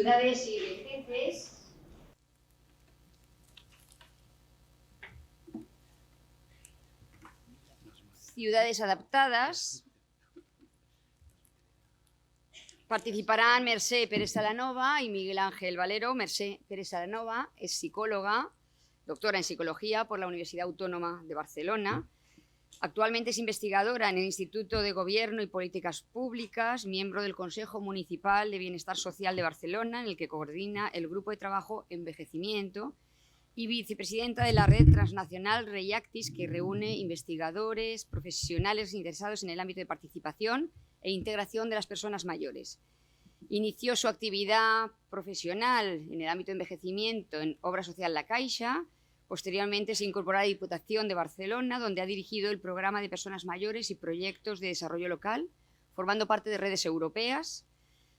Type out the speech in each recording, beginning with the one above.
ciudades y vejeces. Ciudades adaptadas. Participarán Mercè Pérez Salanova y Miguel Ángel Valero. Mercè Pérez Salanova es psicóloga, doctora en psicología por la Universidad Autónoma de Barcelona. Actualmente es investigadora en el Instituto de Gobierno y Políticas Públicas, miembro del Consejo Municipal de Bienestar Social de Barcelona, en el que coordina el Grupo de Trabajo Envejecimiento, y vicepresidenta de la red transnacional REIACTIS, que reúne investigadores, profesionales interesados en el ámbito de participación e integración de las personas mayores. Inició su actividad profesional en el ámbito de envejecimiento en Obra Social La Caixa. Posteriormente se incorporó a la Diputación de Barcelona, donde ha dirigido el programa de personas mayores y proyectos de desarrollo local, formando parte de redes europeas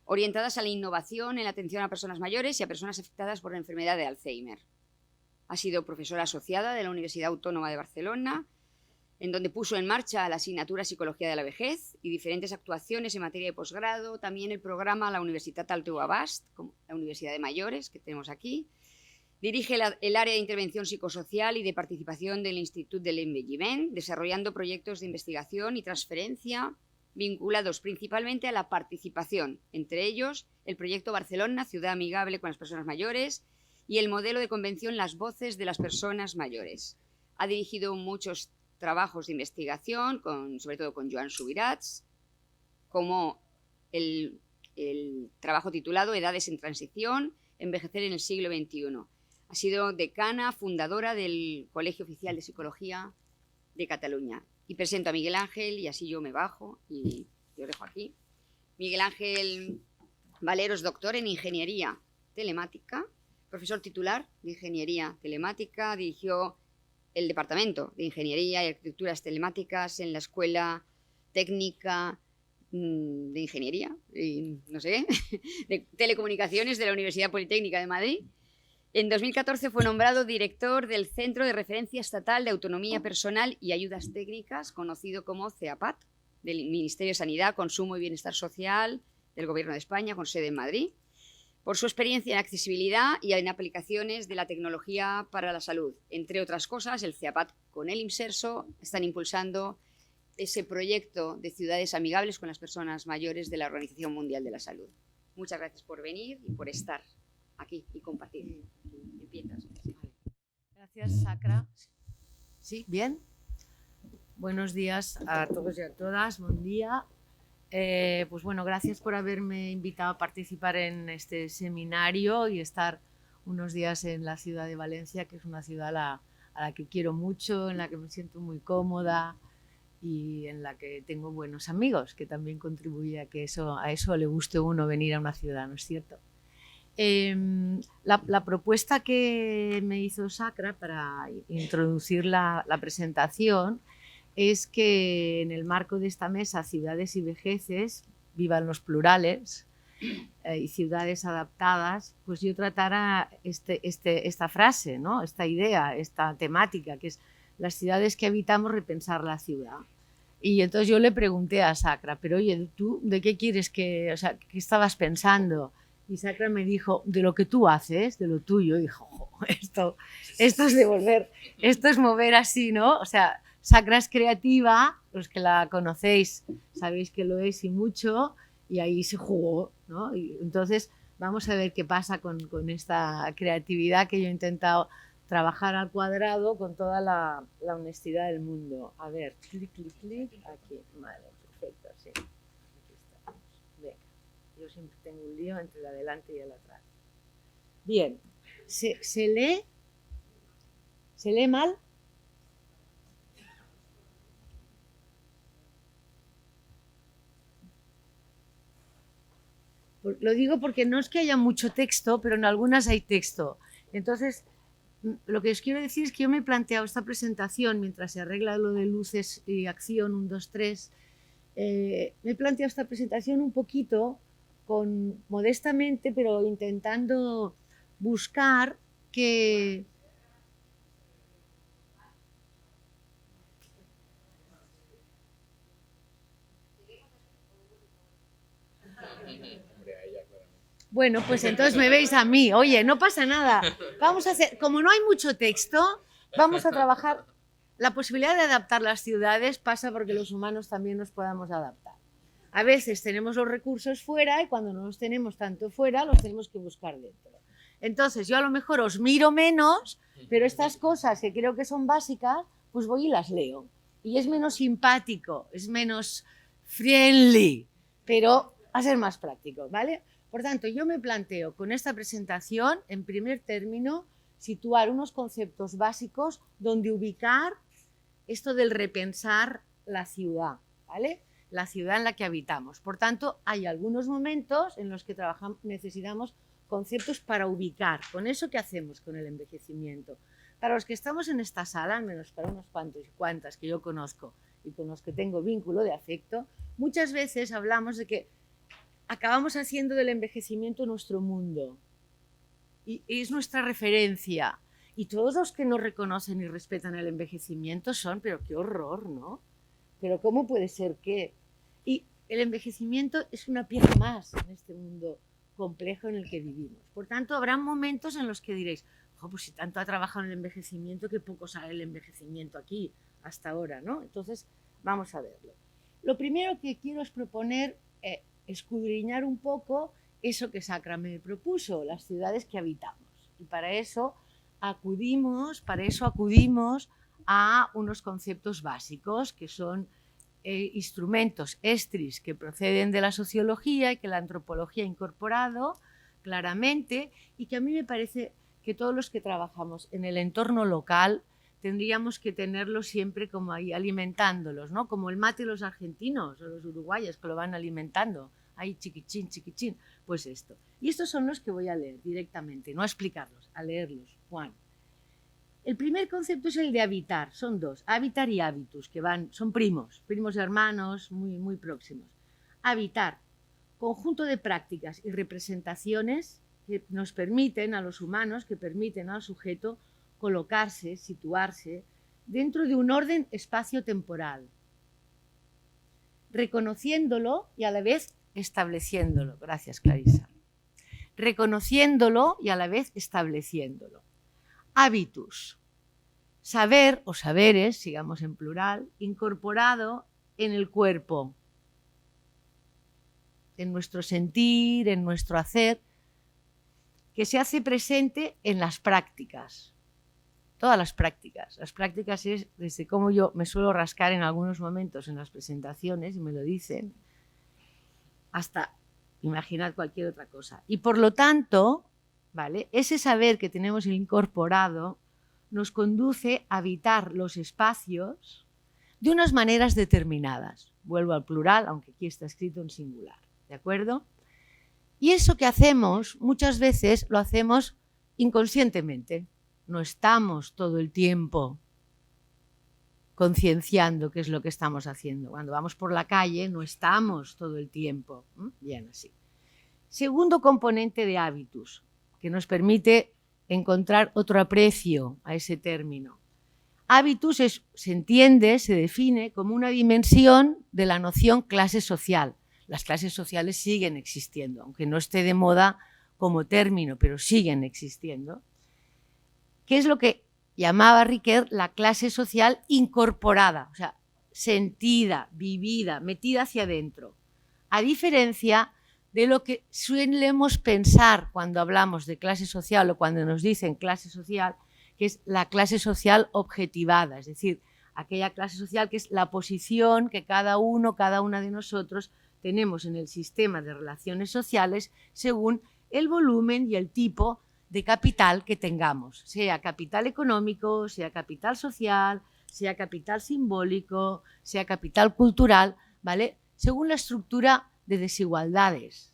orientadas a la innovación en la atención a personas mayores y a personas afectadas por la enfermedad de Alzheimer. Ha sido profesora asociada de la Universidad Autónoma de Barcelona, en donde puso en marcha la asignatura Psicología de la Vejez y diferentes actuaciones en materia de posgrado, también el programa La Universitat del Teu Abast, como la Universidad de Mayores, que tenemos aquí. Dirige el área de intervención psicosocial y de participación del Institut de l'Envelliment, desarrollando proyectos de investigación y transferencia vinculados principalmente a la participación, entre ellos el proyecto Barcelona, Ciudad Amigable con las Personas Mayores, y el modelo de convención Las Voces de las Personas Mayores. Ha dirigido muchos trabajos de investigación, sobre todo con Joan Subirats, como el trabajo titulado Edades en Transición, Envejecer en el siglo XXI. Ha sido decana, fundadora del Colegio Oficial de Psicología de Cataluña. Y presento a Miguel Ángel, y así yo me bajo y lo dejo aquí. Miguel Ángel Valero es doctor en Ingeniería Telemática, profesor titular de Ingeniería Telemática, dirigió el Departamento de Ingeniería y Arquitecturas Telemáticas en la Escuela Técnica de Ingeniería, no sé, de Telecomunicaciones de la Universidad Politécnica de Madrid. En 2014 fue nombrado director del Centro de Referencia Estatal de Autonomía Personal y Ayudas Técnicas, conocido como CEAPAT, del Ministerio de Sanidad, Consumo y Bienestar Social del Gobierno de España, con sede en Madrid, por su experiencia en accesibilidad y en aplicaciones de la tecnología para la salud. Entre otras cosas, el CEAPAT con el IMSERSO están impulsando ese proyecto de ciudades amigables con las personas mayores de la Organización Mundial de la Salud. Muchas gracias por venir y por estar aquí y compartir. Empiezas. Gracias, Sacra. Sí, bien. Buenos días a todos y a todas. Buen día. Pues bueno, gracias por haberme invitado a participar en este seminario y estar unos días en la ciudad de Valencia, que es una ciudad a la que quiero mucho, en la que me siento muy cómoda y en la que tengo buenos amigos, que también contribuye a que a eso le guste a uno venir a una ciudad, ¿no es cierto? La propuesta que me hizo Sacra para introducir la presentación es que en el marco de esta mesa Ciudades y Vejeces, vivan los plurales, y ciudades adaptadas, pues yo tratara esta frase, ¿no? Esta idea, esta temática, que es las ciudades que habitamos, repensar la ciudad. Y entonces yo le pregunté a Sacra, pero oye, ¿tú de qué quieres que, o sea, qué estabas pensando? Y Sacra me dijo, de lo que tú haces, de lo tuyo. Y dijo, esto es devolver, esto es mover así, ¿no? O sea, Sacra es creativa, los que la conocéis sabéis que lo es y mucho, y ahí se jugó, ¿no? Y entonces vamos a ver qué pasa con esta creatividad que yo he intentado trabajar al cuadrado con toda la honestidad del mundo. A ver, clic, clic, clic, aquí, vale, perfecto, sí. Aquí estamos. Venga, yo siempre tengo un lío entre el adelante y el atrás. Bien, ¿se lee? ¿Se lee mal? Lo digo porque no es que haya mucho texto, pero en algunas hay texto. Entonces, lo que os quiero decir es que yo me he planteado esta presentación, mientras se arregla lo de luces y acción, 1, 2, 3, me he planteado esta presentación un poquito, modestamente, pero intentando buscar que... Bueno, pues entonces me veis a mí. Oye, no pasa nada. Vamos a hacer, como no hay mucho texto, vamos a trabajar. La posibilidad de adaptar las ciudades pasa porque los humanos también nos podamos adaptar. A veces tenemos los recursos fuera y cuando no los tenemos tanto fuera, los tenemos que buscar dentro. Entonces, yo a lo mejor os miro menos, pero estas cosas que creo que son básicas, pues voy y las leo. Y es menos simpático, es menos friendly, pero va a ser más práctico, ¿vale? Por tanto, yo me planteo con esta presentación, en primer término, situar unos conceptos básicos donde ubicar esto del repensar la ciudad, ¿vale? La ciudad en la que habitamos. Por tanto, hay algunos momentos en los que necesitamos conceptos para ubicar. ¿Con eso qué hacemos con el envejecimiento? Para los que estamos en esta sala, al menos para unos cuantos y cuantas que yo conozco y con los que tengo vínculo de afecto, muchas veces hablamos de que acabamos haciendo del envejecimiento nuestro mundo y es nuestra referencia. Y todos los que no reconocen y respetan el envejecimiento son, pero qué horror, ¿no? Pero ¿cómo puede ser que? Y el envejecimiento es una pieza más en este mundo complejo en el que vivimos. Por tanto, habrá momentos en los que diréis, oh, pues si tanto ha trabajado en el envejecimiento, qué poco sabe el envejecimiento aquí hasta ahora, ¿no? Entonces, vamos a verlo. Lo primero que quiero es proponer, escudriñar un poco eso que Sacra me propuso, las ciudades que habitamos. Y para eso acudimos a unos conceptos básicos que son instrumentos estris que proceden de la sociología y que la antropología ha incorporado claramente y que a mí me parece que todos los que trabajamos en el entorno local tendríamos que tenerlos siempre como ahí alimentándolos, ¿no? Como el mate de los argentinos o los uruguayos que lo van alimentando, ahí chiquichín, chiquichín, pues esto. Y estos son los que voy a leer directamente, no a explicarlos, a leerlos. Juan. El primer concepto es el de habitar, son dos, habitar y habitus, que son primos hermanos muy, muy próximos. Habitar, conjunto de prácticas y representaciones que nos permiten a los humanos, que permiten al sujeto colocarse, situarse dentro de un orden espacio-temporal, reconociéndolo y a la vez estableciéndolo. Gracias, Clarisa. Reconociéndolo y a la vez estableciéndolo. Habitus, saber o saberes, sigamos en plural, incorporado en el cuerpo, en nuestro sentir, en nuestro hacer, que se hace presente en las prácticas. Todas las prácticas. Las prácticas es desde cómo yo me suelo rascar en algunos momentos en las presentaciones, y me lo dicen, hasta imaginar cualquier otra cosa. Y por lo tanto, ¿vale? Ese saber que tenemos incorporado nos conduce a habitar los espacios de unas maneras determinadas. Vuelvo al plural, aunque aquí está escrito en singular. ¿De acuerdo? Y eso que hacemos, muchas veces lo hacemos inconscientemente. No estamos todo el tiempo concienciando qué es lo que estamos haciendo. Cuando vamos por la calle no estamos todo el tiempo. Bien, así. Segundo componente de habitus, que nos permite encontrar otro aprecio a ese término. Habitus se entiende, se define como una dimensión de la noción clase social. Las clases sociales siguen existiendo, aunque no esté de moda como término, pero siguen existiendo. ¿Qué es lo que llamaba Riquet la clase social incorporada? O sea, sentida, vivida, metida hacia adentro. A diferencia de lo que suelemos pensar cuando hablamos de clase social o cuando nos dicen clase social, que es la clase social objetivada, es decir, aquella clase social que es la posición que cada uno, cada una de nosotros tenemos en el sistema de relaciones sociales según el volumen y el tipo de capital que tengamos, sea capital económico, sea capital social, sea capital simbólico, sea capital cultural, ¿vale? Según la estructura de desigualdades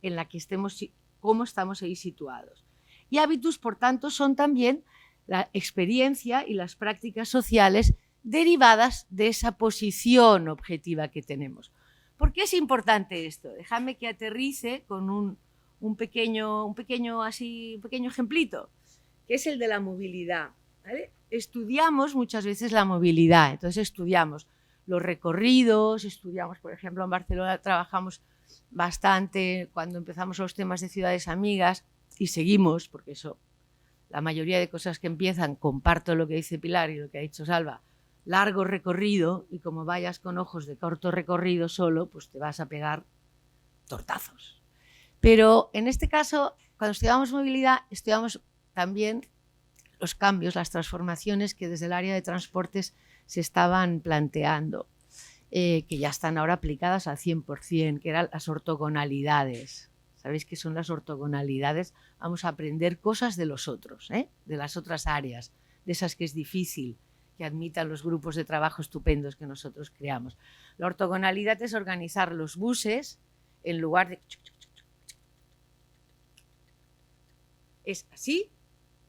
en la que estemos, cómo estamos ahí situados. Y hábitus, por tanto, son también la experiencia y las prácticas sociales derivadas de esa posición objetiva que tenemos. ¿Por qué es importante esto? Déjame que aterrice con un pequeño ejemplito, que es el de la movilidad, ¿vale? Estudiamos muchas veces la movilidad, entonces estudiamos los recorridos, estudiamos, por ejemplo, en Barcelona trabajamos bastante cuando empezamos los temas de ciudades amigas y seguimos, porque eso, la mayoría de cosas que empiezan, comparto lo que dice Pilar y lo que ha dicho Salva, largo recorrido, y como vayas con ojos de corto recorrido solo, pues te vas a pegar tortazos. Pero en este caso, cuando estudiamos movilidad, estudiamos también los cambios, las transformaciones que desde el área de transportes se estaban planteando, que ya están ahora aplicadas al 100%, que eran las ortogonalidades. ¿Sabéis qué son las ortogonalidades? Vamos a aprender cosas de los otros, de las otras áreas, de esas que es difícil que admitan los grupos de trabajo estupendos que nosotros creamos. La ortogonalidad es organizar los buses en lugar de... Es así,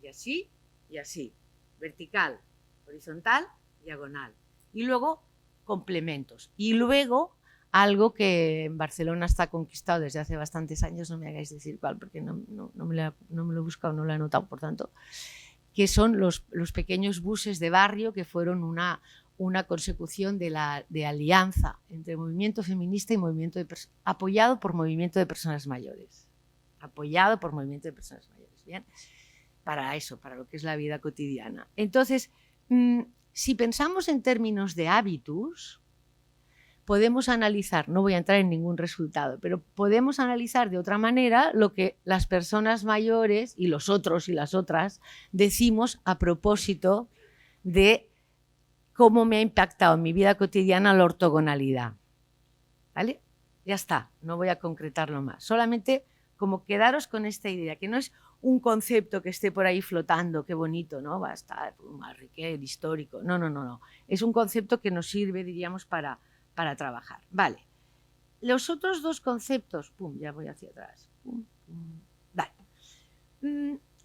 y así, y así. Vertical, horizontal, diagonal. Y luego complementos. Y luego algo que en Barcelona está conquistado desde hace bastantes años, no me hagáis decir cuál, porque no me lo he buscado, no lo he anotado, por tanto, que son los pequeños buses de barrio, que fueron una consecución de alianza entre movimiento feminista y movimiento apoyado por movimiento de personas mayores. Apoyado por movimiento de personas mayores, ¿bien? Para eso, para lo que es la vida cotidiana. Entonces, si pensamos en términos de hábitos, podemos analizar, no voy a entrar en ningún resultado, pero podemos analizar de otra manera lo que las personas mayores y los otros y las otras decimos a propósito de cómo me ha impactado en mi vida cotidiana la ortogonalidad. ¿Vale? Ya está, no voy a concretarlo más. Solamente como quedaros con esta idea, que no es un concepto que esté por ahí flotando, qué bonito, ¿no? Va a estar Marriquel, histórico. No. Es un concepto que nos sirve, diríamos, para trabajar. Vale. Los otros dos conceptos, ya voy hacia atrás. Vale.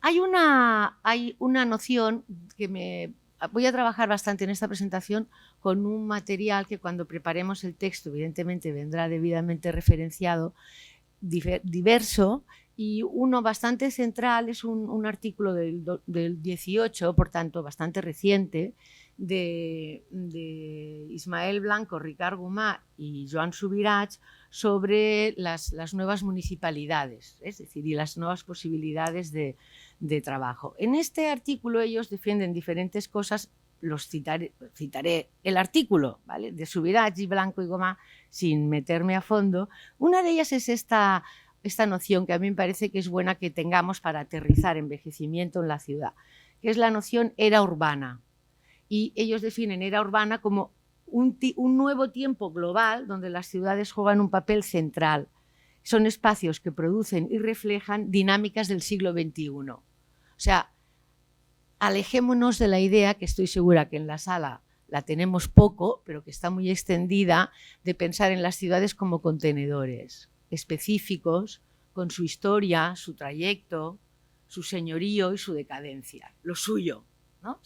Hay una noción que voy a trabajar bastante en esta presentación con un material que cuando preparemos el texto, evidentemente vendrá debidamente referenciado, diverso, y uno bastante central es un artículo del 18, por tanto bastante reciente, de Ismael Blanco, Ricard Gomà y Joan Subirats sobre las nuevas municipalidades, es decir, y las nuevas posibilidades de trabajo. En este artículo ellos defienden diferentes cosas, los citaré el artículo, ¿vale?, de Subirats y Blanco y Gomà sin meterme a fondo. Una de ellas es esta noción que a mí me parece que es buena que tengamos para aterrizar envejecimiento en la ciudad, que es la noción era urbana. Y ellos definen era urbana como un nuevo tiempo global donde las ciudades juegan un papel central. Son espacios que producen y reflejan dinámicas del siglo XXI. O sea, alejémonos de la idea, que estoy segura que en la sala la tenemos poco, pero que está muy extendida, de pensar en las ciudades como contenedores específicos, con su historia, su trayecto, su señorío y su decadencia, lo suyo, ¿no?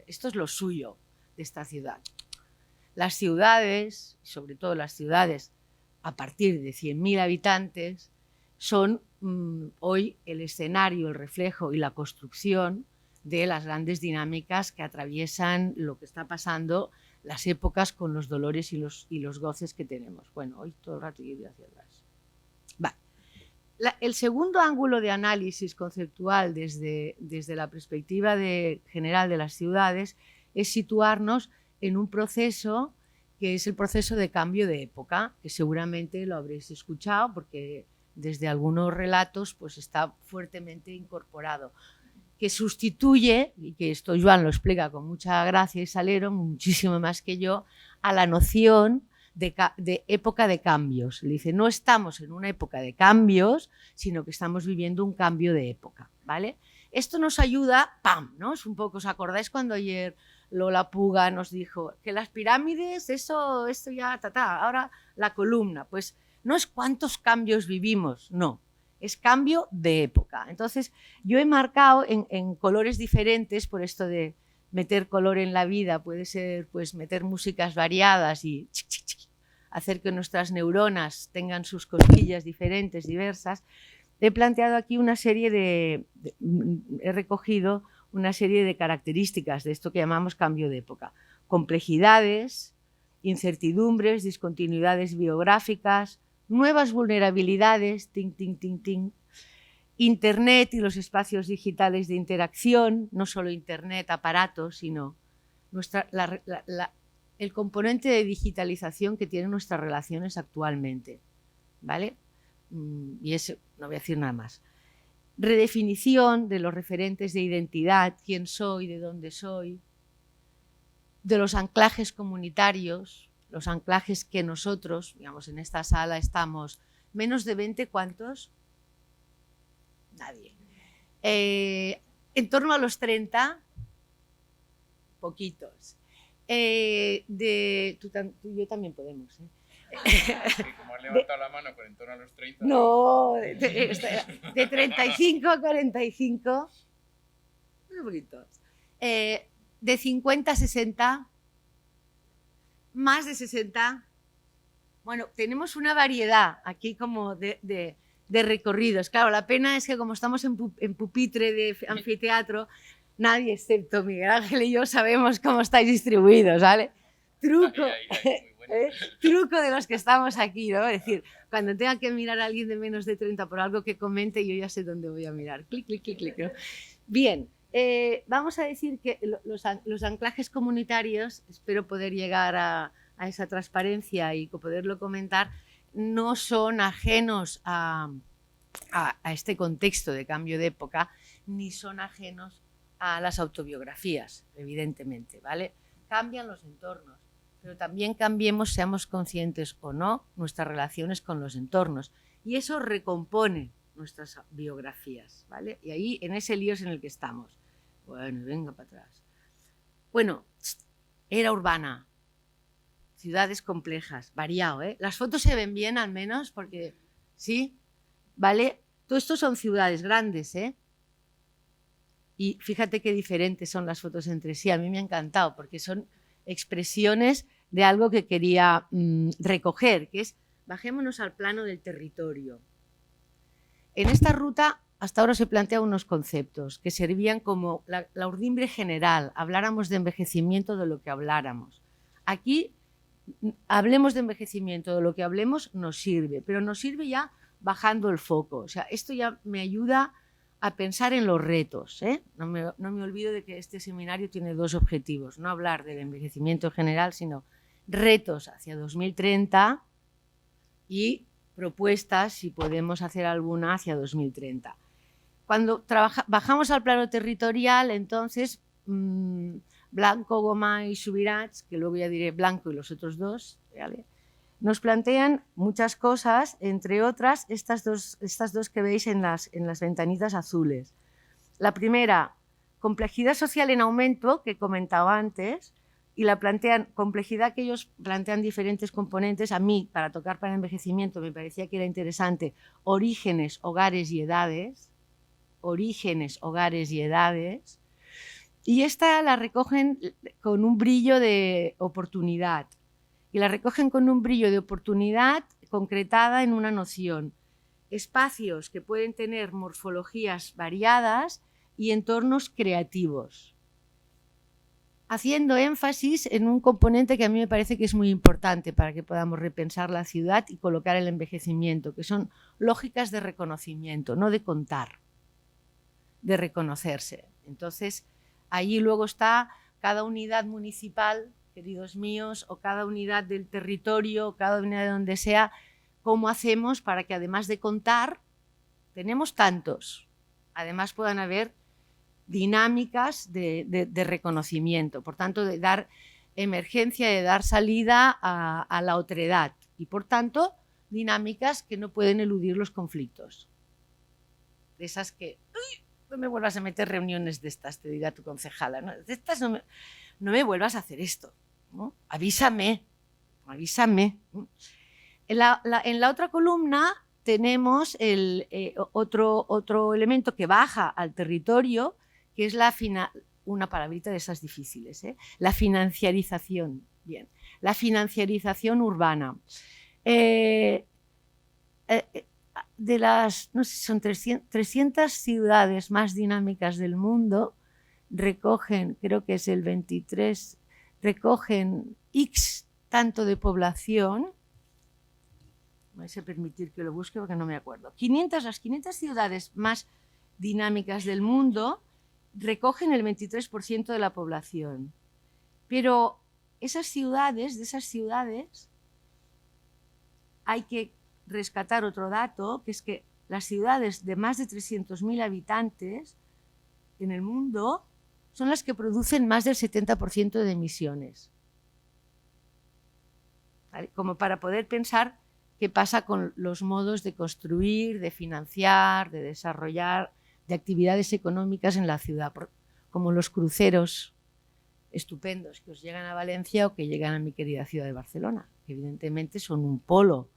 Esto es lo suyo de esta ciudad. Las ciudades, sobre todo las ciudades a partir de 100.000 habitantes, son hoy el escenario, el reflejo y la construcción de las grandes dinámicas que atraviesan lo que está pasando, las épocas con los dolores y los goces que tenemos. Bueno, hoy todo el rato yo hacia atrás. Vale. El segundo ángulo de análisis conceptual desde la perspectiva general de las ciudades es situarnos en un proceso que es el proceso de cambio de época, que seguramente lo habréis escuchado porque desde algunos relatos pues está fuertemente incorporado, que sustituye, y que esto Joan lo explica con mucha gracia y salero, muchísimo más que yo, a la noción de época de cambios. Le dice, no estamos en una época de cambios, sino que estamos viviendo un cambio de época, ¿vale? Esto nos ayuda, ¡pam!, ¿no? Es un poco, ¿os acordáis cuando ayer Lola Puga nos dijo que las pirámides, esto ya, ahora la columna? Pues no es cuántos cambios vivimos, no, es cambio de época. Entonces, yo he marcado en colores diferentes, por esto de meter color en la vida, puede ser pues meter músicas variadas y hacer que nuestras neuronas tengan sus cosquillas diferentes, diversas. He planteado aquí una serie he recogido una serie de características de esto que llamamos cambio de época. Complejidades, incertidumbres, discontinuidades biográficas, nuevas vulnerabilidades, ting, ting, ting, ting, Internet y los espacios digitales de interacción, no solo Internet, aparatos, sino el componente de digitalización que tienen nuestras relaciones actualmente, ¿vale? Y eso no voy a decir nada más. Redefinición de los referentes de identidad, quién soy, de dónde soy, de los anclajes comunitarios, los anclajes que nosotros, digamos, en esta sala estamos, menos de 20, ¿cuántos? Nadie. En torno a los 30, poquitos. Tú y yo también podemos. Como has levantado la mano con en torno a los 30. No, de 35 a 45, muy poquitos. De 50 a 60, más de 60. Bueno, tenemos una variedad aquí como de recorridos. Claro, la pena es que como estamos en pupitre de anfiteatro, nadie excepto Miguel Ángel y yo sabemos cómo estáis distribuidos, ¿vale? Truco, truco de los que estamos aquí, ¿no? Es decir, cuando tenga que mirar a alguien de menos de 30 por algo que comente, yo ya sé dónde voy a mirar. Clic, clic, clic, clic, ¿no? Bien, vamos a decir que los anclajes comunitarios, espero poder llegar a esa transparencia y poderlo comentar, no son ajenos a este contexto de cambio de época, ni son ajenos a las autobiografías, evidentemente, ¿vale? Cambian los entornos, pero también cambiemos, seamos conscientes o no, nuestras relaciones con los entornos. Y eso recompone nuestras biografías, ¿vale? Y ahí, en ese lío es en el que estamos. Bueno, venga para atrás. Bueno, era urbana, ciudades complejas, variado, ¿eh? Las fotos se ven bien al menos porque, ¿sí? ¿Vale? Todo esto son ciudades grandes, ¿eh? Y fíjate qué diferentes son las fotos entre sí. A mí me ha encantado porque son expresiones de algo que quería recoger, que es, bajémonos al plano del territorio. En esta ruta hasta ahora se plantean unos conceptos que servían como la urdimbre general, habláramos de envejecimiento de lo que habláramos. Aquí, hablemos de envejecimiento, de lo que hablemos nos sirve, pero nos sirve ya bajando el foco. O sea, esto ya me ayuda a pensar en los retos, ¿eh? No me olvido de que este seminario tiene dos objetivos, no hablar del envejecimiento en general, sino retos hacia 2030 y propuestas, si podemos hacer alguna, hacia 2030. Cuando bajamos al plano territorial, entonces, Blanco, Gomá y Subirats, que luego ya diré Blanco y los otros dos, ¿vale?, nos plantean muchas cosas, entre otras estas dos que veis en las ventanitas azules. La primera, complejidad social en aumento, que comentaba antes, y la complejidad que ellos plantean diferentes componentes. A mí, para tocar para el envejecimiento, me parecía que era interesante orígenes, hogares y edades. Orígenes, hogares y edades. Y esta la recogen con un brillo de oportunidad. Y la recogen con un brillo de oportunidad concretada en una noción. Espacios que pueden tener morfologías variadas y entornos creativos, haciendo énfasis en un componente que a mí me parece que es muy importante para que podamos repensar la ciudad y colocar el envejecimiento, que son lógicas de reconocimiento, no de contar, de reconocerse. Entonces, allí luego está cada unidad municipal, queridos míos, o cada unidad del territorio, cada unidad de donde sea, cómo hacemos para que además de contar, tenemos tantos, además puedan haber dinámicas de reconocimiento, por tanto de dar emergencia, de dar salida a la otredad y por tanto dinámicas que no pueden eludir los conflictos. De esas que, uy, no me vuelvas a meter reuniones de estas, te dirá tu concejala, ¿no? De estas no me vuelvas a hacer esto, ¿no? Avísame. En la otra columna tenemos otro elemento que baja al territorio, que es una palabrita de esas difíciles, ¿eh? La financiarización. Bien, la financiarización urbana. De las, no sé, son 300 ciudades más dinámicas del mundo, recogen, creo que es el 23, recogen X tanto de población, Me vais a permitir que lo busque porque no me acuerdo. Las 500 ciudades más dinámicas del mundo recogen el 23% de la población. Pero de esas ciudades, hay que rescatar otro dato, que es que las ciudades de más de 300.000 habitantes en el mundo son las que producen más del 70% de emisiones. ¿Vale? Como para poder pensar qué pasa con los modos de construir, de financiar, de desarrollar, de actividades económicas en la ciudad, como los cruceros estupendos que os llegan a Valencia o que llegan a mi querida ciudad de Barcelona, que evidentemente son un polo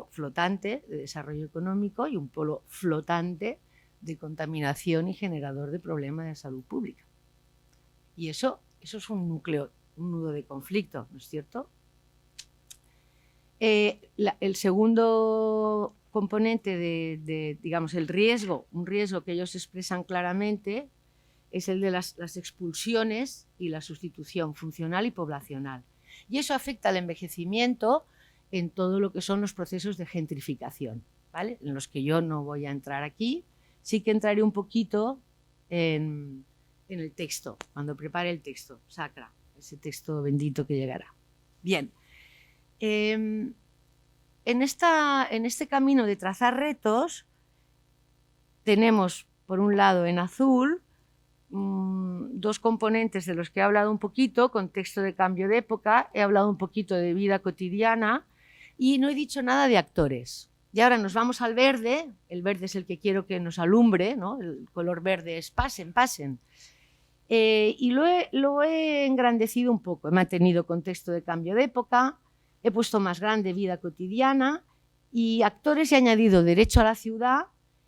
flotante de desarrollo económico y un polo flotante de contaminación y generador de problemas de salud pública. Y eso es un núcleo, un nudo de conflicto, ¿no es cierto? El segundo componente digamos, el riesgo, un riesgo que ellos expresan claramente, es el de las expulsiones y la sustitución funcional y poblacional. Y eso afecta al envejecimiento en todo lo que son los procesos de gentrificación, ¿vale? En los que yo no voy a entrar aquí. Sí que entraré un poquito en el texto, cuando prepare el texto, Sacra, ese texto bendito que llegará. Bien. En este camino de trazar retos tenemos, por un lado, en azul, dos componentes de los que he hablado un poquito: contexto de cambio de época, he hablado un poquito de vida cotidiana y no he dicho nada de actores. Y ahora nos vamos al verde. El verde es el que quiero que nos alumbre, ¿no? El color verde es pasen, pasen. Y lo he engrandecido un poco. He mantenido contexto de cambio de época, he puesto más grande vida cotidiana y actores, he añadido derecho a la ciudad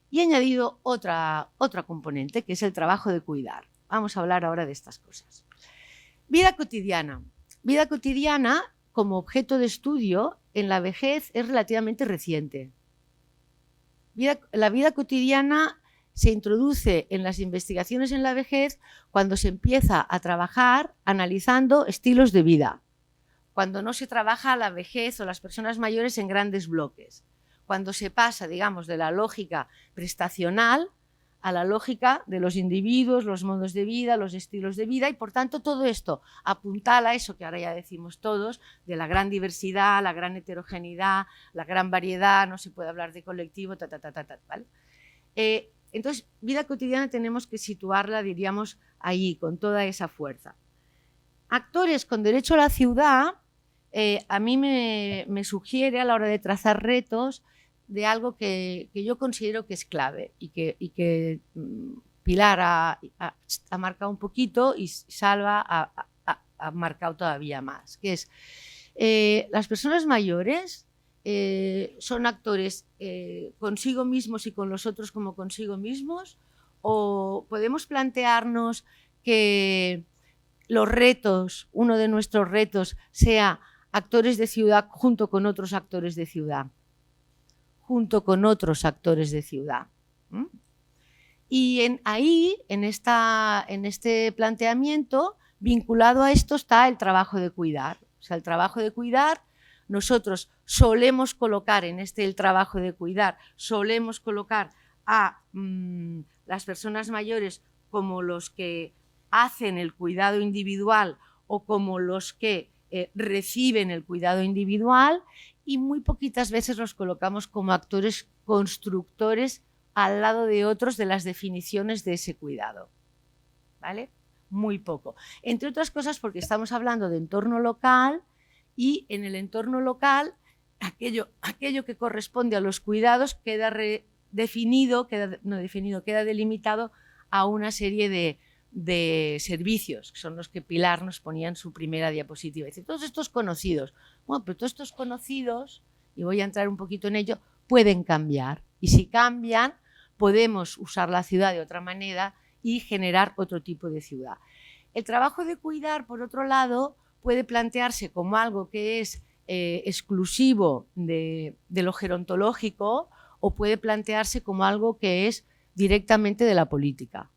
y he añadido otra componente, que es el trabajo de cuidar. Vamos a hablar ahora de estas cosas. Vida cotidiana. Vida cotidiana, como objeto de estudio en la vejez, es relativamente reciente. La vida cotidiana se introduce en las investigaciones en la vejez cuando se empieza a trabajar analizando estilos de vida, cuando no se trabaja la vejez o las personas mayores en grandes bloques, cuando se pasa, digamos, de la lógica prestacional a la lógica de los individuos, los modos de vida, los estilos de vida, y por tanto todo esto apuntala a eso que ahora ya decimos todos, de la gran diversidad, la gran heterogeneidad, la gran variedad, no se puede hablar de colectivo, ¿vale? Entonces, vida cotidiana tenemos que situarla, diríamos, ahí, con toda esa fuerza. Actores con derecho a la ciudad, a mí me sugiere a la hora de trazar retos de algo que yo considero que es clave y que Pilar ha marcado un poquito y Salva ha marcado todavía más, que es las personas mayores son actores consigo mismos y con los otros como consigo mismos, o podemos plantearnos que los retos, uno de nuestros retos sea actores de ciudad junto con otros actores de ciudad. Y en este planteamiento, vinculado a esto, está el trabajo de cuidar. O sea, el trabajo de cuidar, nosotros solemos colocar el trabajo de cuidar, solemos colocar a las personas mayores como los que hacen el cuidado individual o como los que reciben el cuidado individual, y muy poquitas veces los colocamos como actores constructores al lado de otros de las definiciones de ese cuidado, ¿vale? Muy poco. Entre otras cosas porque estamos hablando de entorno local, y en el entorno local aquello que corresponde a los cuidados queda delimitado a una serie de servicios, que son los que Pilar nos ponía en su primera diapositiva. Dice, todos estos conocidos. Bueno, pero todos estos conocidos, y voy a entrar un poquito en ello, pueden cambiar. Y si cambian, podemos usar la ciudad de otra manera y generar otro tipo de ciudad. El trabajo de cuidar, por otro lado, puede plantearse como algo que es exclusivo de lo gerontológico, o puede plantearse como algo que es directamente de la política.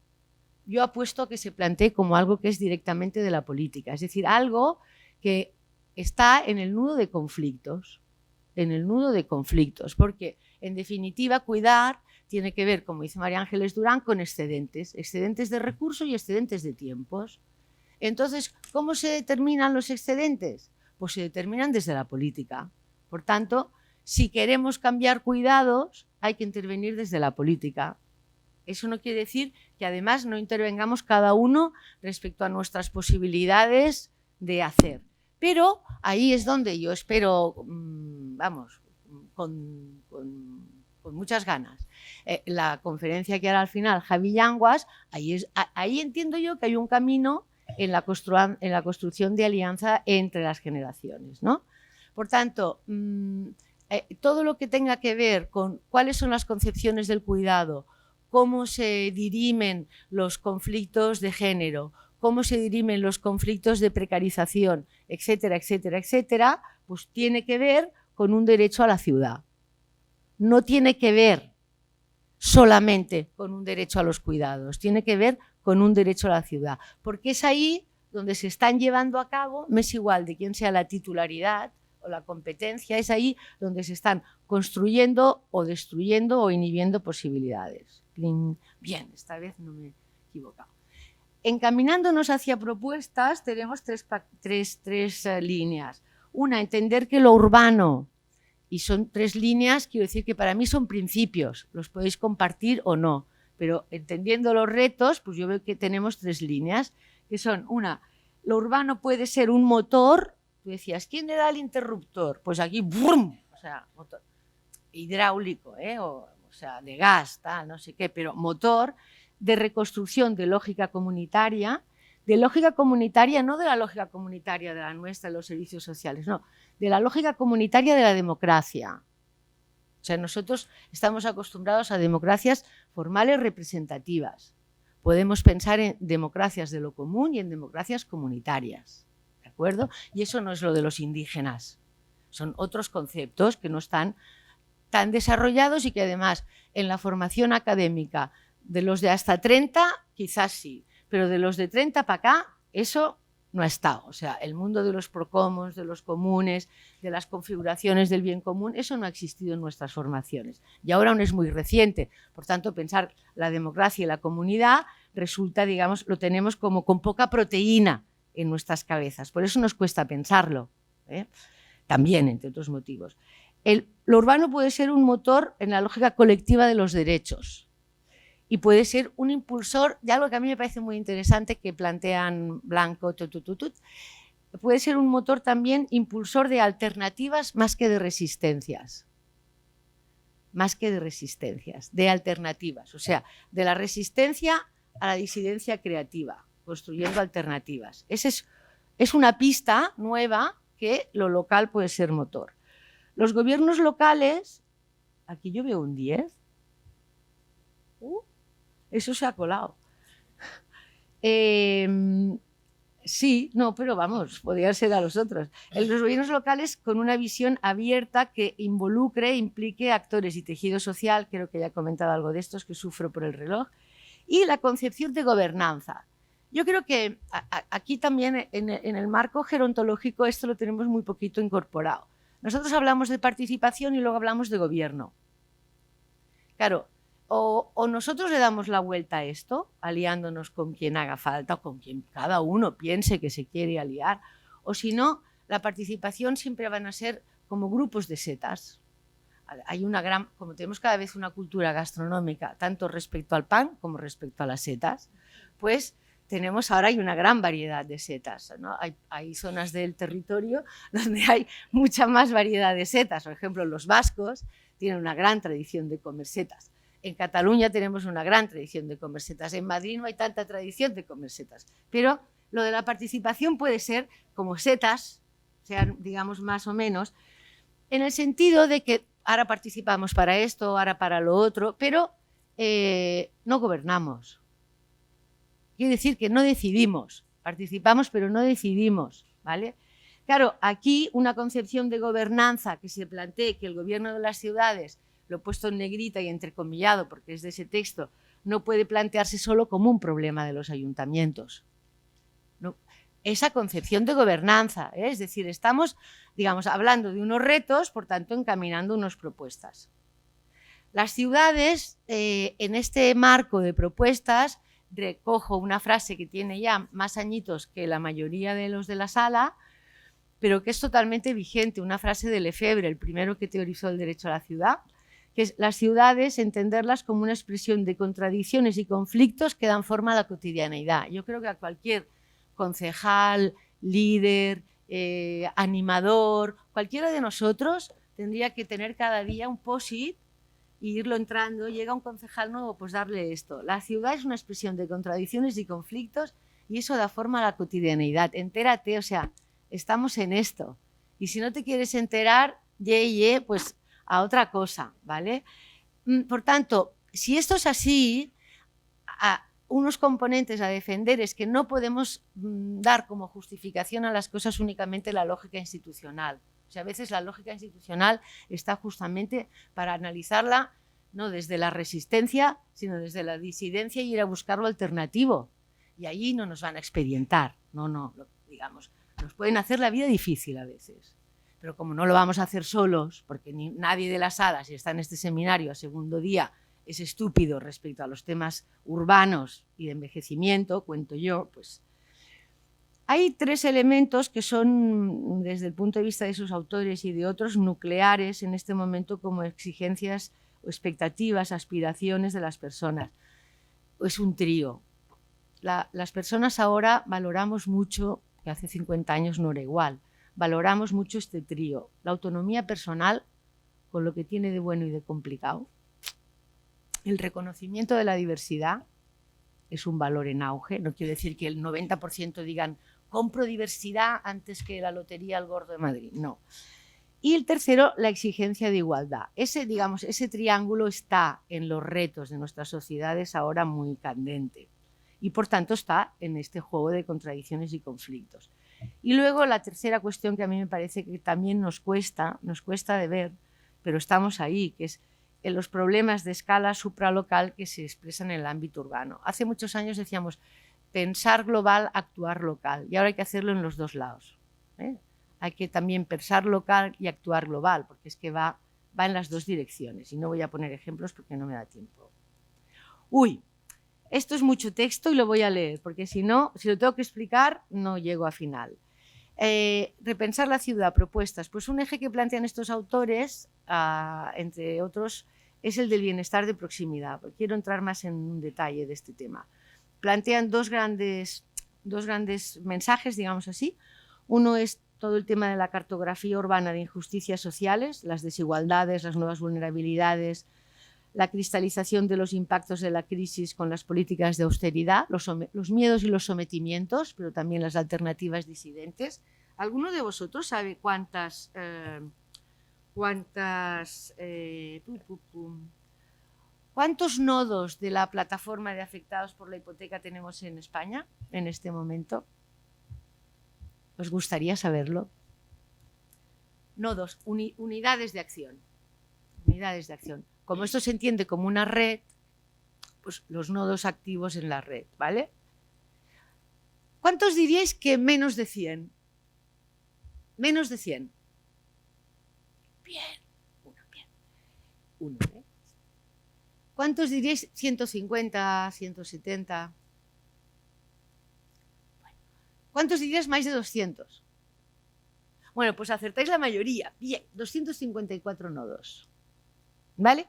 Yo apuesto a que se plantee como algo que es directamente de la política, es decir, algo que está en el nudo de conflictos. en el nudo de conflictos, porque en definitiva cuidar tiene que ver, como dice María Ángeles Durán, con excedentes de recursos y excedentes de tiempos. Entonces, ¿cómo se determinan los excedentes? Pues se determinan desde la política. Por tanto, si queremos cambiar cuidados, hay que intervenir desde la política. Eso no quiere decir que además no intervengamos cada uno respecto a nuestras posibilidades de hacer. Pero ahí es donde yo espero, vamos, con muchas ganas. La conferencia que hará al final Javi Yanguas, ahí entiendo yo que hay un camino en la construcción de alianza entre las generaciones, ¿no? Por tanto, todo lo que tenga que ver con cuáles son las concepciones del cuidado, cómo se dirimen los conflictos de género, cómo se dirimen los conflictos de precarización, etcétera, etcétera, etcétera, pues tiene que ver con un derecho a la ciudad. No tiene que ver solamente con un derecho a los cuidados, tiene que ver con un derecho a la ciudad, porque es ahí donde se están llevando a cabo, me es igual de quién sea la titularidad o la competencia, es ahí donde se están construyendo o destruyendo o inhibiendo posibilidades. Bien, esta vez no me he equivocado. Encaminándonos hacia propuestas, tenemos tres líneas. Una, entender que lo urbano, y son 3 líneas, quiero decir que para mí son principios, los podéis compartir o no, pero entendiendo los retos, pues yo veo que tenemos 3 líneas, que son, una, lo urbano puede ser un motor, tú decías, ¿quién le da el interruptor? Pues aquí, ¡brum! O sea, motor hidráulico, o sea, de gas, tal, no sé qué, pero motor de reconstrucción de lógica comunitaria no de la lógica comunitaria de la nuestra, de los servicios sociales, no, de la lógica comunitaria de la democracia. O sea, nosotros estamos acostumbrados a democracias formales representativas. Podemos pensar en democracias de lo común y en democracias comunitarias, ¿de acuerdo? Y eso no es lo de los indígenas. Son otros conceptos que no están tan desarrollados y que además en la formación académica de los de hasta 30 quizás sí, pero de los de 30 para acá eso no ha estado. O sea, el mundo de los procomos, de los comunes, de las configuraciones del bien común, eso no ha existido en nuestras formaciones. Y ahora aún es muy reciente. Por tanto, pensar la democracia y la comunidad resulta, digamos, lo tenemos como con poca proteína en nuestras cabezas. Por eso nos cuesta pensarlo, también, entre otros motivos. Lo urbano puede ser un motor en la lógica colectiva de los derechos y puede ser un impulsor de algo que a mí me parece muy interesante que plantean Blanco, puede ser un motor también impulsor de alternativas más que de resistencias. De alternativas, o sea, de la resistencia a la disidencia creativa, construyendo alternativas. Esa es una pista nueva que lo local puede ser motor. Los gobiernos locales, aquí yo veo un 10, eso se ha colado. Sí, no, pero vamos, podría ser a los otros. Los gobiernos locales con una visión abierta que involucre, implique actores y tejido social, creo que ya he comentado algo de estos, que sufro por el reloj, y la concepción de gobernanza. Yo creo que aquí también en el marco gerontológico esto lo tenemos muy poquito incorporado. Nosotros hablamos de participación y luego hablamos de gobierno. Claro, o nosotros le damos la vuelta a esto, aliándonos con quien haga falta o con quien cada uno piense que se quiere aliar, o si no, la participación siempre van a ser como grupos de setas. Hay como tenemos cada vez una cultura gastronómica, tanto respecto al pan como respecto a las setas, pues ahora hay una gran variedad de setas, ¿no? Hay zonas del territorio donde hay mucha más variedad de setas. Por ejemplo, los vascos tienen una gran tradición de comer setas. En Cataluña tenemos una gran tradición de comer setas. En Madrid no hay tanta tradición de comer setas. Pero lo de la participación puede ser como setas, sean, digamos, más o menos, en el sentido de que ahora participamos para esto, ahora para lo otro, pero no gobernamos. Quiere decir que no decidimos, participamos pero no decidimos, ¿vale? Claro, aquí una concepción de gobernanza que se plantee que el gobierno de las ciudades, lo he puesto en negrita y entrecomillado porque es de ese texto, no puede plantearse solo como un problema de los ayuntamientos. No, esa concepción de gobernanza, ¿eh? Es decir, estamos, digamos, hablando de unos retos, por tanto, encaminando unas propuestas. Las ciudades, en este marco de propuestas, recojo una frase que tiene ya más añitos que la mayoría de los de la sala, pero que es totalmente vigente, una frase de Lefebvre, el primero que teorizó el derecho a la ciudad, que es: las ciudades, entenderlas como una expresión de contradicciones y conflictos que dan forma a la cotidianeidad. Yo creo que a cualquier concejal, líder, animador, cualquiera de nosotros tendría que tener cada día un post-it y irlo entrando. Llega un concejal nuevo, pues darle esto. La ciudad es una expresión de contradicciones y conflictos y eso da forma a la cotidianeidad. Entérate, o sea, estamos en esto. Y si no te quieres enterar, pues a otra cosa, ¿vale? Por tanto, si esto es así, unos componentes a defender es que no podemos dar como justificación a las cosas únicamente la lógica institucional. O sea, a veces la lógica institucional está justamente para analizarla no desde la resistencia, sino desde la disidencia y ir a buscar lo alternativo. Y allí no nos van a expedientar, digamos, nos pueden hacer la vida difícil a veces. Pero como no lo vamos a hacer solos, porque nadie de la sala, si está en este seminario a segundo día, es estúpido respecto a los temas urbanos y de envejecimiento, cuento yo, pues hay tres elementos que son, desde el punto de vista de sus autores y de otros, nucleares en este momento como exigencias o expectativas, aspiraciones de las personas. Es un trío. Las personas ahora valoramos mucho, que hace 50 años no era igual, valoramos mucho este trío: la autonomía personal, con lo que tiene de bueno y de complicado, el reconocimiento de la diversidad, es un valor en auge, no quiero decir que el 90% digan compro diversidad antes que la lotería al gordo de Madrid, no. Y el tercero, la exigencia de igualdad. Ese triángulo está en los retos de nuestras sociedades ahora muy candente y por tanto está en este juego de contradicciones y conflictos. Y luego la tercera cuestión que a mí me parece que también nos cuesta de ver, pero estamos ahí, que es en los problemas de escala supralocal que se expresan en el ámbito urbano. Hace muchos años decíamos pensar global, actuar local, y ahora hay que hacerlo en los dos lados, ¿eh? Hay que también pensar local y actuar global, porque es que va en las dos direcciones, y no voy a poner ejemplos porque no me da tiempo. Uy, esto es mucho texto y lo voy a leer, porque si no, si lo tengo que explicar, no llego a final. Repensar la ciudad, propuestas. Pues un eje que plantean estos autores, entre otros, es el del bienestar de proximidad. Quiero entrar más en un detalle de este tema. Plantean dos grandes mensajes, digamos así. Uno es todo el tema de la cartografía urbana de injusticias sociales, las desigualdades, las nuevas vulnerabilidades, la cristalización de los impactos de la crisis con las políticas de austeridad, los miedos y los sometimientos, pero también las alternativas disidentes. ¿Alguno de vosotros sabe cuántos nodos de la plataforma de afectados por la hipoteca tenemos en España en este momento? ¿Os gustaría saberlo? Nodos, unidades de acción. Unidades de acción. Como esto se entiende como una red, pues los nodos activos en la red, ¿vale? ¿Cuántos diríais que menos de 100? Menos de 100. Bien. Uno, ¿eh? ¿Cuántos diríais 150, 170? Bueno. ¿Cuántos diríais más de 200? Bueno, pues acertáis la mayoría. Bien, 254 nodos. ¿Vale?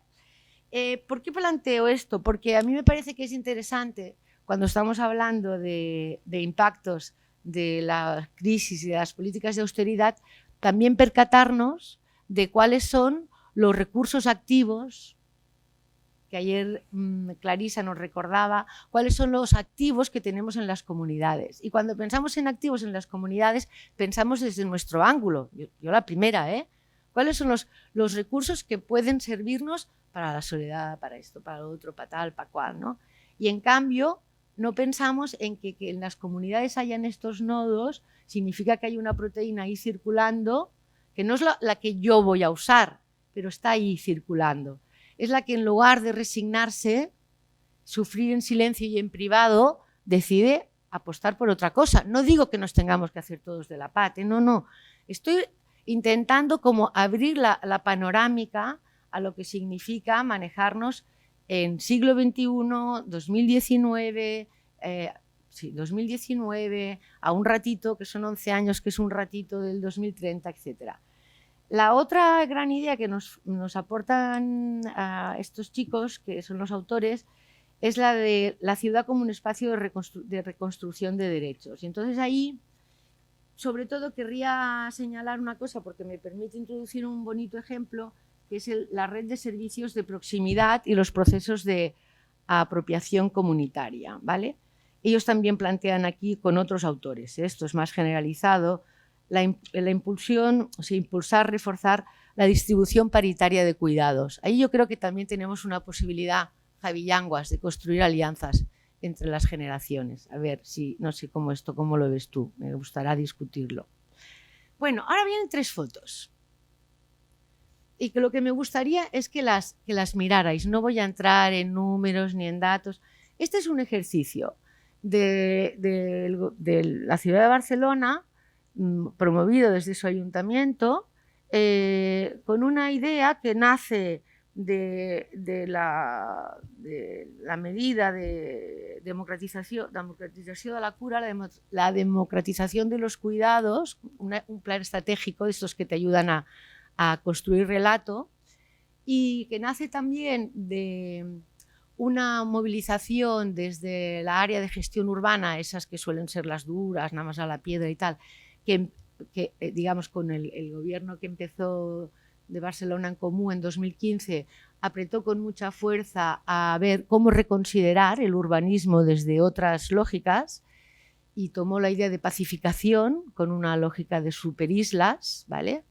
¿Por qué planteo esto? Porque a mí me parece que es interesante, cuando estamos hablando de impactos de la crisis y de las políticas de austeridad, también percatarnos de cuáles son los recursos activos, que ayer Clarisa nos recordaba, cuáles son los activos que tenemos en las comunidades. Y cuando pensamos en activos en las comunidades, pensamos desde nuestro ángulo. Yo la primera, ¿eh? ¿Cuáles son los recursos que pueden servirnos para la soledad, para esto, para lo otro, para tal, para cual, ¿no? Y en cambio, no pensamos en que en las comunidades hayan estos nodos, significa que hay una proteína ahí circulando, que no es la que yo voy a usar, pero está ahí circulando. Es la que en lugar de resignarse, sufrir en silencio y en privado, decide apostar por otra cosa. No digo que nos tengamos que hacer todos de la PAT, no, no. Estoy intentando como abrir la panorámica a lo que significa manejarnos en siglo XXI, 2019, 2019, a un ratito, que son 11 años, que es un ratito del 2030, etc. La otra gran idea que nos aportan a estos chicos, que son los autores, es la de la ciudad como un espacio de reconstrucción de derechos. Y entonces ahí, sobre todo, querría señalar una cosa, porque me permite introducir un bonito ejemplo, que es la red de servicios de proximidad y los procesos de apropiación comunitaria, ¿vale? Ellos también plantean aquí con otros autores, esto es más generalizado, la impulsión, o sea, impulsar, reforzar la distribución paritaria de cuidados. Ahí yo creo que también tenemos una posibilidad, Javi Yanguas, de construir alianzas entre las generaciones. A ver si, no sé cómo lo ves tú, me gustará discutirlo. Bueno, ahora vienen 3 fotos. Y que lo que me gustaría es que las mirarais. No voy a entrar en números ni en datos. Este es un ejercicio de la ciudad de Barcelona, promovido desde su ayuntamiento, con una idea que nace de la medida de democratización de la cura, la democratización de los cuidados, un plan estratégico de estos que te ayudan a construir relato, y que nace también de una movilización desde la área de gestión urbana, esas que suelen ser las duras, nada más a la piedra y tal, que digamos con el gobierno que empezó de Barcelona en Comú en 2015, apretó con mucha fuerza a ver cómo reconsiderar el urbanismo desde otras lógicas, y tomó la idea de pacificación con una lógica de superislas, ¿vale?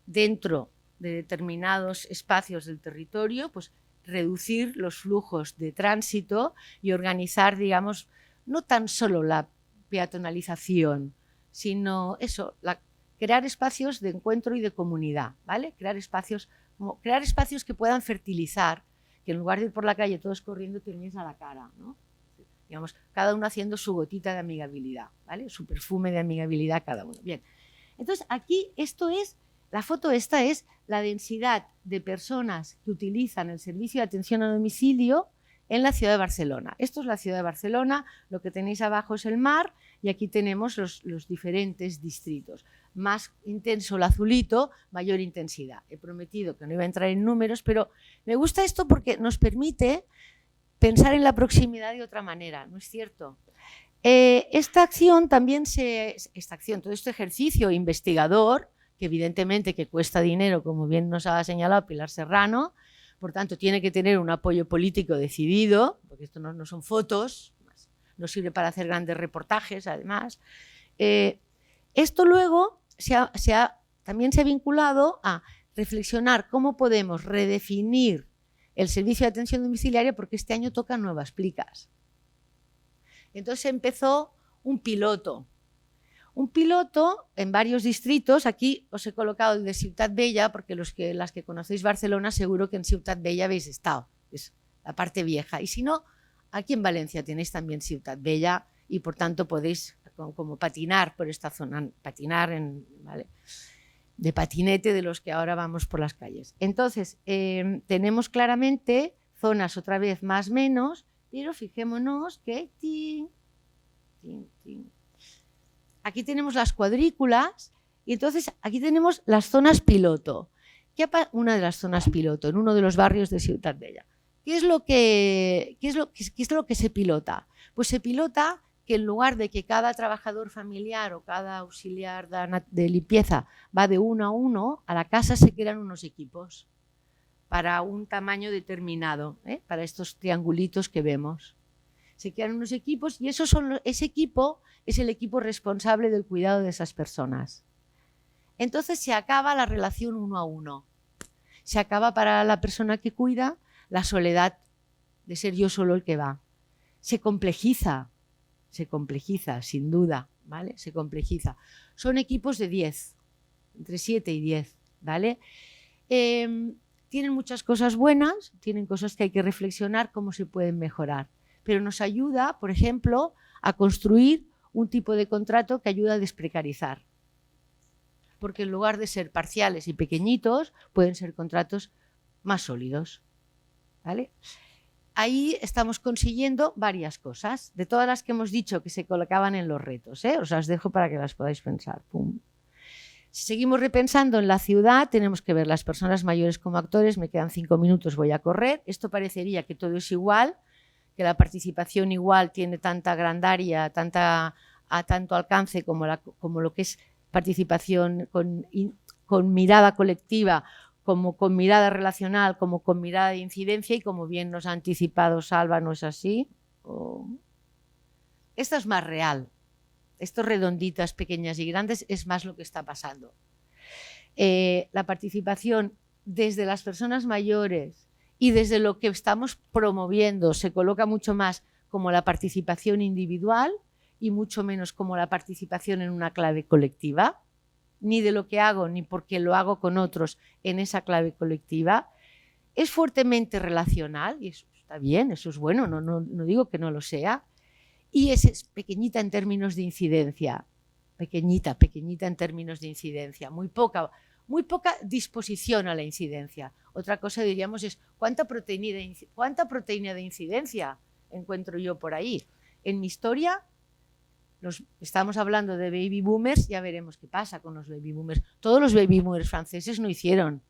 Dentro de determinados espacios del territorio, pues reducir los flujos de tránsito y organizar, digamos, no tan solo la peatonalización, sino eso, crear espacios de encuentro y de comunidad, ¿vale? Crear espacios que puedan fertilizar, que en lugar de ir por la calle todos corriendo te vienes a la cara, ¿no? Digamos, cada uno haciendo su gotita de amigabilidad, ¿vale? Su perfume de amigabilidad cada uno. Bien, entonces aquí la foto esta es la densidad de personas que utilizan el servicio de atención a domicilio en la ciudad de Barcelona. Esto es la ciudad de Barcelona, lo que tenéis abajo es el mar, y aquí tenemos los diferentes distritos. Más intenso el azulito, mayor intensidad. He prometido que no iba a entrar en números, pero me gusta esto porque nos permite pensar en la proximidad de otra manera, ¿no es cierto? Esta acción también todo este ejercicio investigador, que evidentemente que cuesta dinero, como bien nos ha señalado Pilar Serrano, por tanto tiene que tener un apoyo político decidido, porque esto no son fotos, no sirve para hacer grandes reportajes, además. Esto luego también se ha vinculado a reflexionar cómo podemos redefinir el servicio de atención domiciliaria, porque este año tocan nuevas plicas. Entonces empezó un piloto en varios distritos. Aquí os he colocado el de Ciutat Vella, porque las que conocéis Barcelona seguro que en Ciutat Vella habéis estado, es la parte vieja. Y si no, aquí en Valencia tenéis también Ciutat Vella, y por tanto podéis como patinar por esta zona, ¿vale? De patinete, de los que ahora vamos por las calles. Entonces, tenemos claramente zonas otra vez más menos, pero fijémonos que aquí tenemos las cuadrículas, y entonces aquí tenemos las zonas piloto. Una de las zonas piloto en uno de los barrios de Ciutat Vella. ¿Qué es lo que se pilota? Pues se pilota que en lugar de que cada trabajador familiar o cada auxiliar de limpieza va de 1 a 1, a la casa se crean unos equipos para un tamaño determinado, para estos triangulitos que vemos. Se crean unos equipos, y ese equipo es el equipo responsable del cuidado de esas personas. Entonces se acaba la relación 1 a 1. Se acaba para la persona que cuida la soledad de ser yo solo el que va. Se complejiza, sin duda, ¿vale? Se complejiza. Son equipos de 10, entre 7 y 10, ¿vale? Tienen muchas cosas buenas, tienen cosas que hay que reflexionar cómo se pueden mejorar, pero nos ayuda, por ejemplo, a construir un tipo de contrato que ayuda a desprecarizar. Porque en lugar de ser parciales y pequeñitos, pueden ser contratos más sólidos, ¿vale? Ahí estamos consiguiendo varias cosas, de todas las que hemos dicho que se colocaban en los retos, ¿eh? Os las dejo para que las podáis pensar. Pum. Si seguimos repensando en la ciudad, tenemos que ver las personas mayores como actores. Me quedan 5 minutos, voy a correr. Esto parecería que todo es igual, que la participación igual tiene tanta grandaria, tanto alcance como lo que es participación con mirada colectiva, como con mirada relacional, como con mirada de incidencia, y como bien nos ha anticipado Salva, ¿no es así? Esto es más real. Estos redonditas, pequeñas y grandes, es más lo que está pasando. La participación desde las personas mayores y desde lo que estamos promoviendo se coloca mucho más como la participación individual y mucho menos como la participación en una clave colectiva, ni de lo que hago, ni porque lo hago con otros en esa clave colectiva. Es fuertemente relacional, y eso está bien, eso es bueno, no digo que no lo sea, y es pequeñita en términos de incidencia, pequeñita en términos de incidencia, muy poca disposición a la incidencia. Otra cosa diríamos es cuánta proteína de incidencia encuentro yo por ahí. En mi historia, estamos hablando de baby boomers, ya veremos qué pasa con los baby boomers. Todos los baby boomers franceses no hicieron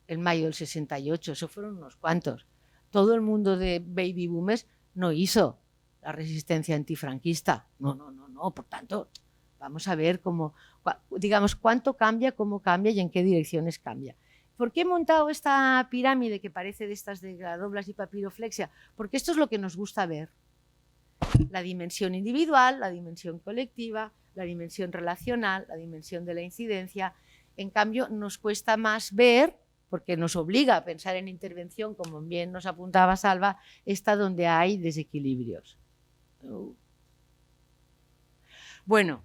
el mayo del 68, eso fueron unos cuantos. Todo el mundo de baby boomers no hizo la resistencia antifranquista. No. Por tanto, vamos a ver digamos, cuánto cambia, cómo cambia y en qué direcciones cambia. ¿Por qué he montado esta pirámide que parece de estas de Doblas y papiroflexia? Porque esto es lo que nos gusta ver. La dimensión individual, la dimensión colectiva, la dimensión relacional, la dimensión de la incidencia. En cambio, nos cuesta más ver, porque nos obliga a pensar en intervención, como bien nos apuntaba Salva, esta donde hay desequilibrios. Bueno,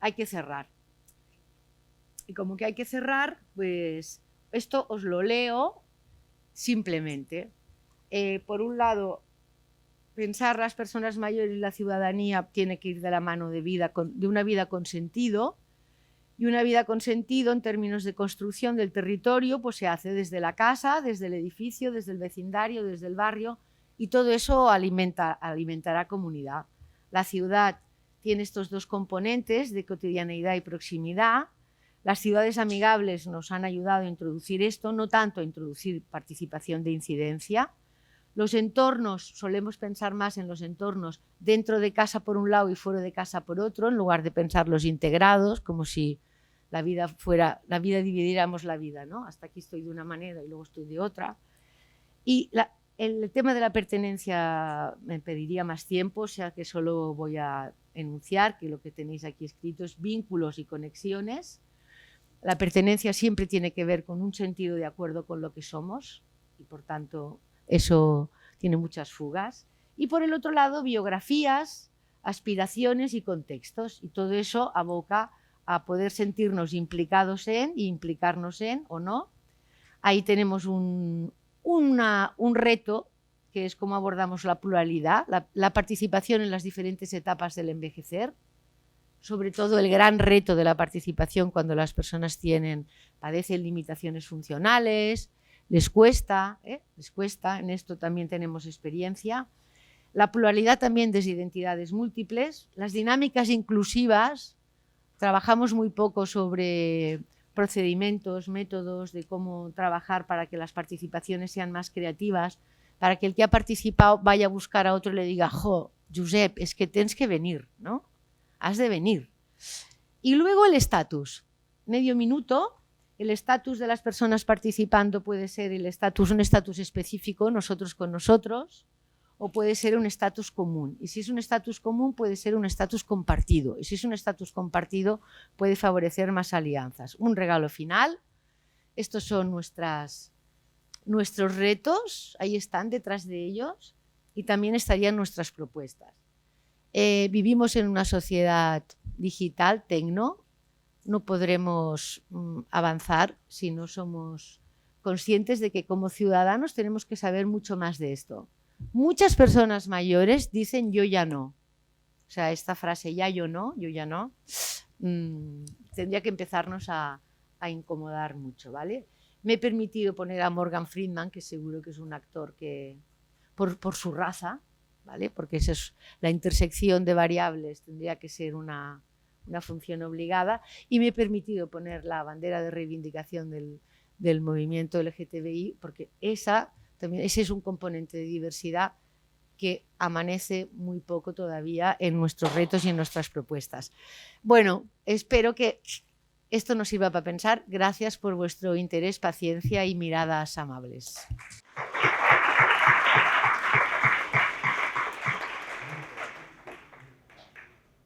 hay que cerrar. Y como que hay que cerrar, pues esto os lo leo simplemente. Por un lado, pensar las personas mayores y la ciudadanía tiene que ir de la mano de una vida con sentido, y una vida con sentido en términos de construcción del territorio pues se hace desde la casa, desde el edificio, desde el vecindario, desde el barrio, y todo eso alimentará comunidad. La ciudad tiene estos dos componentes de cotidianeidad y proximidad. Las ciudades amigables nos han ayudado a introducir esto, no tanto a introducir participación de incidencia. Los entornos, solemos pensar más en los entornos dentro de casa por un lado y fuera de casa por otro, en lugar de pensarlos integrados, como si dividiéramos la vida, ¿no? Hasta aquí estoy de una manera y luego estoy de otra. Y el tema de la pertenencia me pediría más tiempo, o sea que solo voy a enunciar que lo que tenéis aquí escrito es vínculos y conexiones. La pertenencia siempre tiene que ver con un sentido de acuerdo con lo que somos y por tanto eso tiene muchas fugas. Y por el otro lado, biografías, aspiraciones y contextos. Y todo eso aboca a poder sentirnos implicados en y implicarnos en o no. Ahí tenemos un reto que es cómo abordamos la pluralidad, la participación en las diferentes etapas del envejecer. Sobre todo el gran reto de la participación cuando las personas padecen limitaciones funcionales, les cuesta, en esto también tenemos experiencia. La pluralidad también desde identidades múltiples, las dinámicas inclusivas, trabajamos muy poco sobre procedimientos, métodos de cómo trabajar para que las participaciones sean más creativas, para que el que ha participado vaya a buscar a otro y le diga, jo, Josep, es que tens que venir, ¿no? Has de venir. Y luego el estatus. Medio minuto. El estatus de las personas participando puede ser un estatus específico, nosotros con nosotros, o puede ser un estatus común. Y si es un estatus común, puede ser un estatus compartido. Y si es un estatus compartido, puede favorecer más alianzas. Un regalo final. Estos son nuestros retos, ahí están detrás de ellos, y también estarían nuestras propuestas. Vivimos en una sociedad digital, tecno. No podremos avanzar si no somos conscientes de que como ciudadanos tenemos que saber mucho más de esto. Muchas personas mayores dicen yo ya no. O sea, esta frase ya yo no, yo ya no, tendría que empezarnos a incomodar mucho, ¿vale? Me he permitido poner a Morgan Freeman, que seguro que es un actor que, por su raza, ¿vale? Porque esa es la intersección de variables, tendría que ser una función obligada, y me he permitido poner la bandera de reivindicación del movimiento LGTBI, porque ese es un componente de diversidad que amanece muy poco todavía en nuestros retos y en nuestras propuestas. Bueno, espero que esto nos sirva para pensar. Gracias por vuestro interés, paciencia y miradas amables.